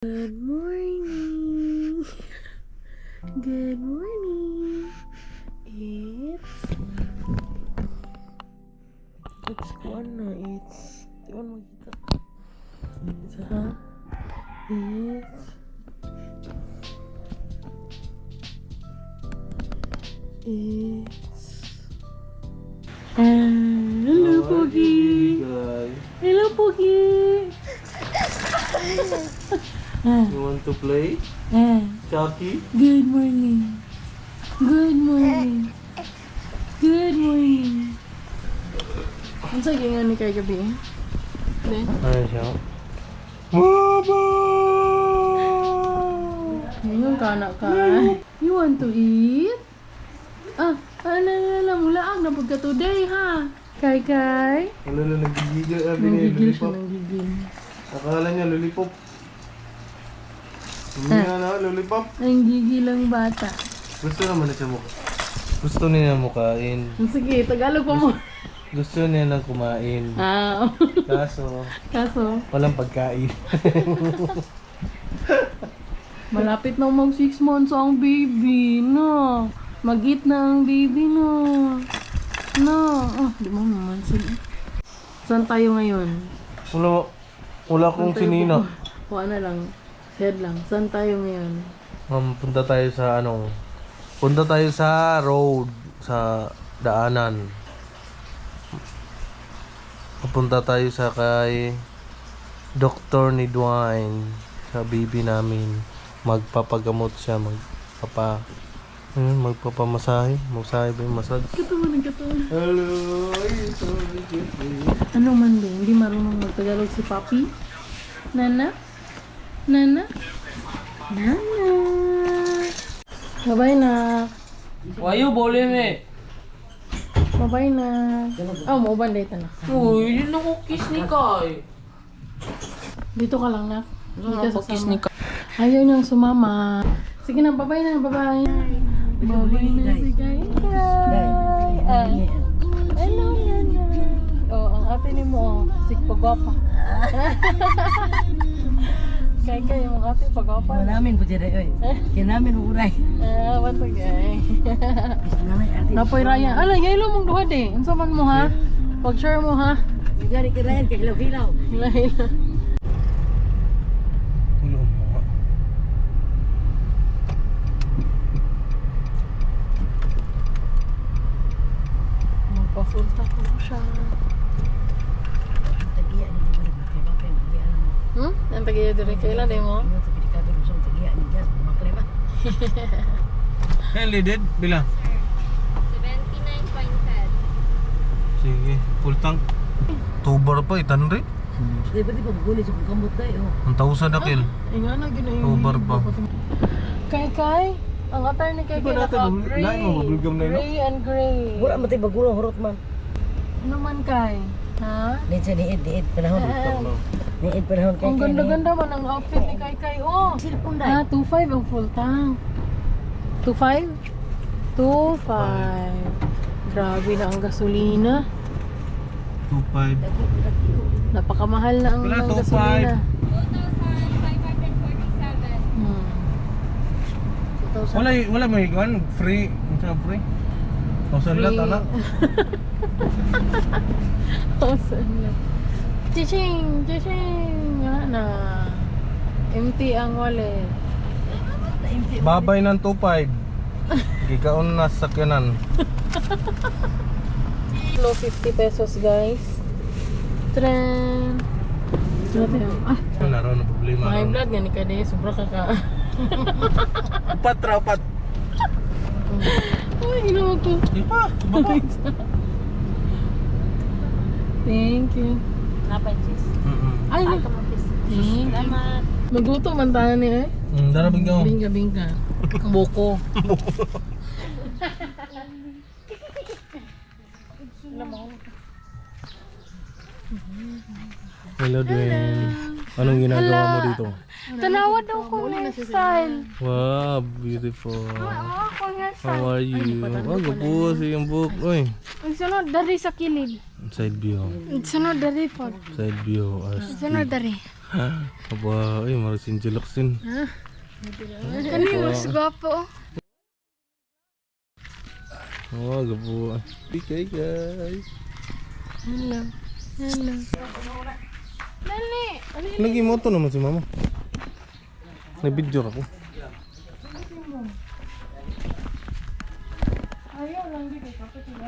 Good morning. Good morning. It's one na. It's di ko makita. It's hello Pogi. Hello Pogi. You want to play? Chucky? Good morning. Good morning. Good morning. Ano sa ganyan ni Kai gabi? Then? Ano siya? Mama! Ngayon ka na ka. You want to eat? Mulaang na pagka today ha. Kai. Ano na nagigigil? Nanggigil siya, nanggigil. Akala niya lollipop. Hindi na lollipop. Nanggigil ang bata. Gusto naman na siya Gusto niya mukain. Sige, Tagalog pa mo. Gusto niya nang kumain. Kaso walang pagkain. Malapit na mag 6 months ang baby, no? Mag-eat na ang baby, no? No. Di mo naman sila. Saan tayo ngayon? Wala akong sinina. Kuha na lang. Head lang. Saan tayo ngayon? Punta tayo sa road, sa daanan. Pupunta tayo sa kay Dr. ni Dwayne, sa baby namin. Magpapagamot siya, magpapamasahe. Masahe ba yung massage? Katawan. Hello! Ano man ba? Hindi marunong magtagalog si Papi? Nana? Bye-bye na. Wayo boleh me. Bye-bye na. Mau banday ta na. Uy, yun ako kiss ni Khai. Dito ka lang na. Ano ako kiss ni Khai? Ayaw niyang sumama. Sige na, bye-bye na, bye-bye. Bye-bye na si Kai. Hello, Nana. Ang ate ni mo, pagwapa. Kai, yung ate pagwapa. Namin po dyan ay. Kaya namin uray. Bato gay. Napoy Ryan. Ala, yelo mong duha de. Unsa man mo ha? Pag-share mo ha. Gari kirayan kay hilaw-hilaw. Hila. Magpa-full tank mo siya. Tagiya ni di ba maklema kay tagiya mo. Ang tagiya dire kailan day mo? Yung sa pinikato gusto tagiya ni jas maklema. Hey, did bilang? 79.10. Sige, full tank. Tubar pa, 800. Di ba di pa guli sa kamot tayo. Ang 1,000 akil. Inga na ginayon. Tubar pa. Kai. Ang atay ni Kai naka-gray. Lain mo, bulgam na yun. Gray and gray. Wala matay bagulang horot man. Ano man Kai? Ha? Nensa niid panahon. Niid panahon kay. Ang ganda-ganda man ang outfit ni Kai. Oh. Silpon dai. 2.5 ang full tank. 2.5? 2.5. Grabe na ang gasolina. 2,500. Napakamahal na ang Wala, 2.5. gasolina. 2,547. Wala may kan free, free. 1,000 lang anak. Chiching! Wala na. Empty ang wallet. Babay ng 2,500. Gigaon na sa sakyanan. Low 50 pesos guys. Tren! Naroon na problema. May blood nga ni Kade. Sobra ka. Upat. Ay, ginawa ko. Di pa, baba. Thank you. Napay cheese. Ay, Kamapis. salamat. Maguto man tayo ni Darabing ka mo. Bingka. Boko. Hello, Dwayne. Anong ginagawa mo dito? Tanawa daw ko ng style. Wow, beautiful. Ako nga How are you? Oh, gapuha sa iyong book. Uy, sunod dari sa kilid. side view. Sunod dari po. Side view. Sunod dari. Aba, ay, marisin jilaksin. Ano yung mas gwapo? Oh, gapo. Okay, guys. Hello. Hello. Dali. Lagi mo to naman si mama. Nag-video ako. Ayaw lang dito. Kapit yung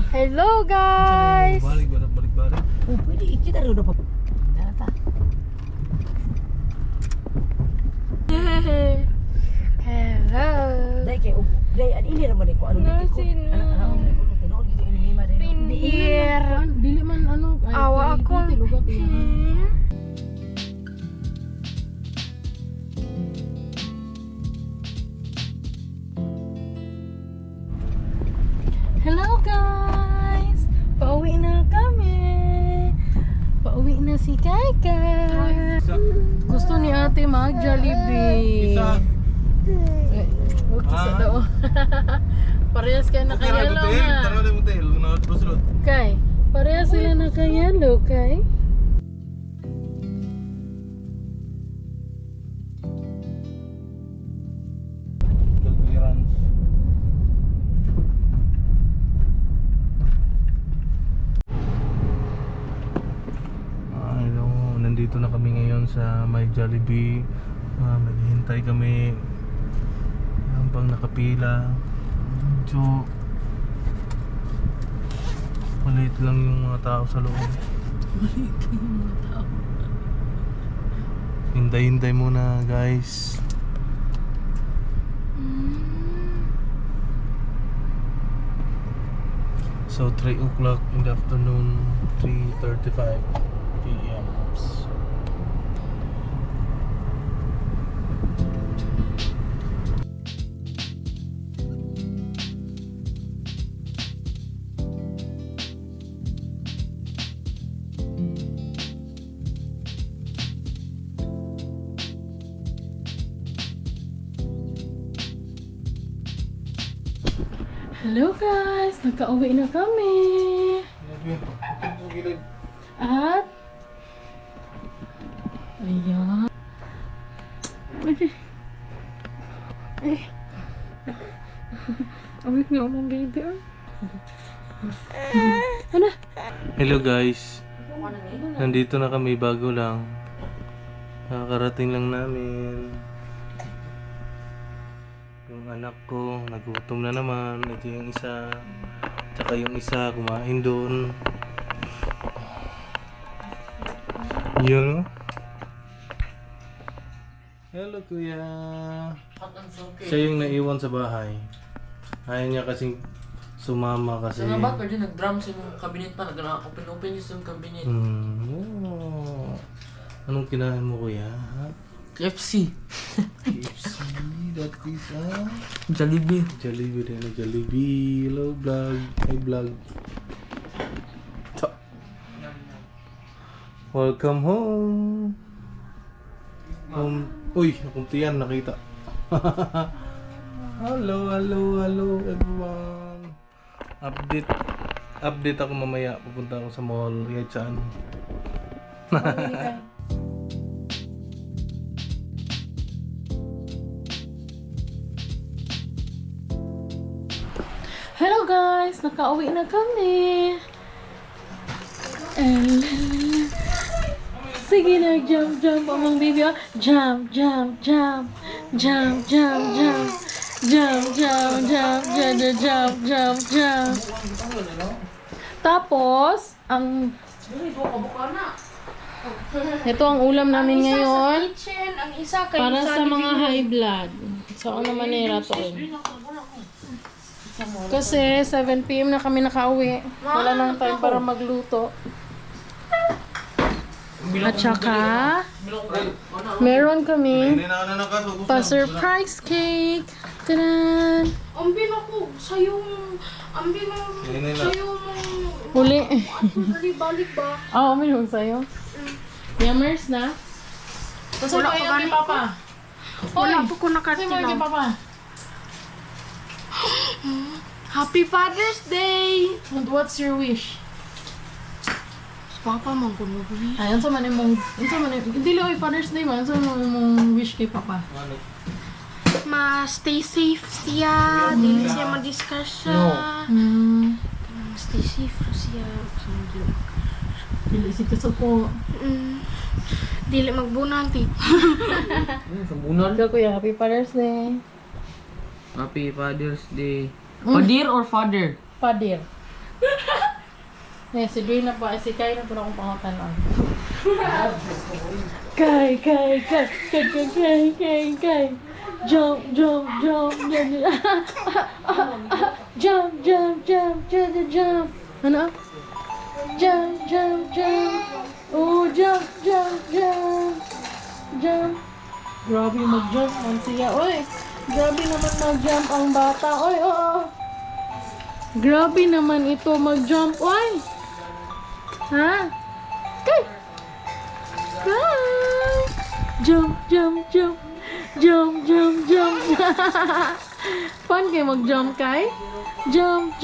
Hello guys. Balik. Oh, pwede ikita rin na pa. Hello. Dahil kayo, dahil ini naman ko ano dito ko. Nasin. Tinood dito ini ma dahil. Pindir. Dili man ano. Awa ako. Hello guys! Pauwi na kami! Pauwi na si Kaka! Gusto ni ate mag-Jollibee! Isa daw. Parehas kayo nakayalo nga! Kay, parehas sila nakayalo, Kay? Nandito na kami ngayon sa may Jollibee. Naghihintay kami habang nakapila. Medyo maliit lang yung mga tao sa loob. Maliit lang yung mga tao. Hintay muna guys. So 3 o'clock in the afternoon, 3:35 p.m. Hello guys! Nagka-uwi na kami! At ayan. Awit nga umang baby. Ano? Hello guys. Nandito na kami, bago lang. Nakakarating lang namin. Yung anak ko nagutom na naman. Ito yung isa. Tsaka yung isa kumain doon. Yun. Hello kuya. Siya yung naiwan sa bahay. Ayaw niya kasing sumama kasi. Sa nga ba, pwede nag-drum sa mong cabinet pa. Nag-open yung sa cabinet. Oh. Anong kinain mo kuya? KFC. KFC. That is Jollibee. Jollibee rin. Jollibee. Hello vlog. Hi vlog. Welcome home. Uy, akong tiyan nakita. Hello everyone. Update ako mamaya. Pupunta ako sa mall. Kahit saan. Hello guys! Naka-uwi na kami! Sige na, jump among baby. Jump. Tapos, ito ang ulam namin ngayon. Kitchen, ang isa kay Para sa mga high blood. So, ano manera to eh. Kasi 7 PM na kami nakauwi. Wala nang time para magluto. At saka, meron kami pa-surprise cake. Tadaan! Ambin ako, sayong Huli. balik ba? Oo, meron sa'yo. Yummers na. Tapos Wala kayo pa kay gani. Papa. Wala po ko Kasi mo kay nakatilaw. Papa. Happy Father's Day! And what's your wish? Papa man ko mo wish. Ay, unsa man imong dili oy Father's Day man, unsa man imong wish kay Papa? Ma stay safe siya, dili siya ma-discuss siya. Stay safe ro siya. Dili si kasuko. Dili magbunan ti. Sambunan. Ikaw kuya, happy Father's Day. Happy Father's Day. Father or father? Padir. Si Dwayne na pa, si Khai na po na akong pangatanan. Khai. Jump. Jump. Ano? Jump. Oh, jump. Grabe mag-jump man siya. Oy, grabe naman mag-jump ang bata. Oy, oo. Grabe naman ito mag-jump. Oy! Ha? Kai! Jump. Fun kayo mag-jump, Kai? Jump.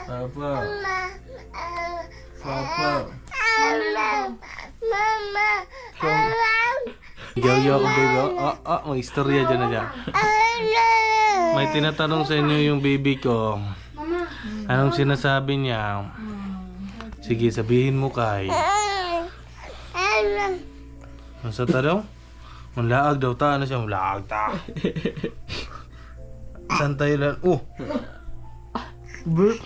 Papa. Yaw ako, baby. May istorya dyan na dyan. May tinatanong sa inyo yung baby ko. Anong sinasabi niya? Sige, sabihin mo, Kai. Ano sa tanong? Manlaag daw ta. Ano siya? Manlaag ta. Saan tayo lang? Oh! Burp!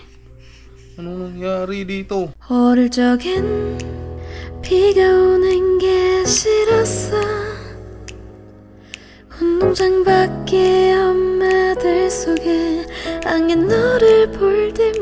Anong nangyari dito? 어릴 적엔 비가 오는 게 싫었어 운동장 밖에 엄마들 속에 안개 너를 볼 때면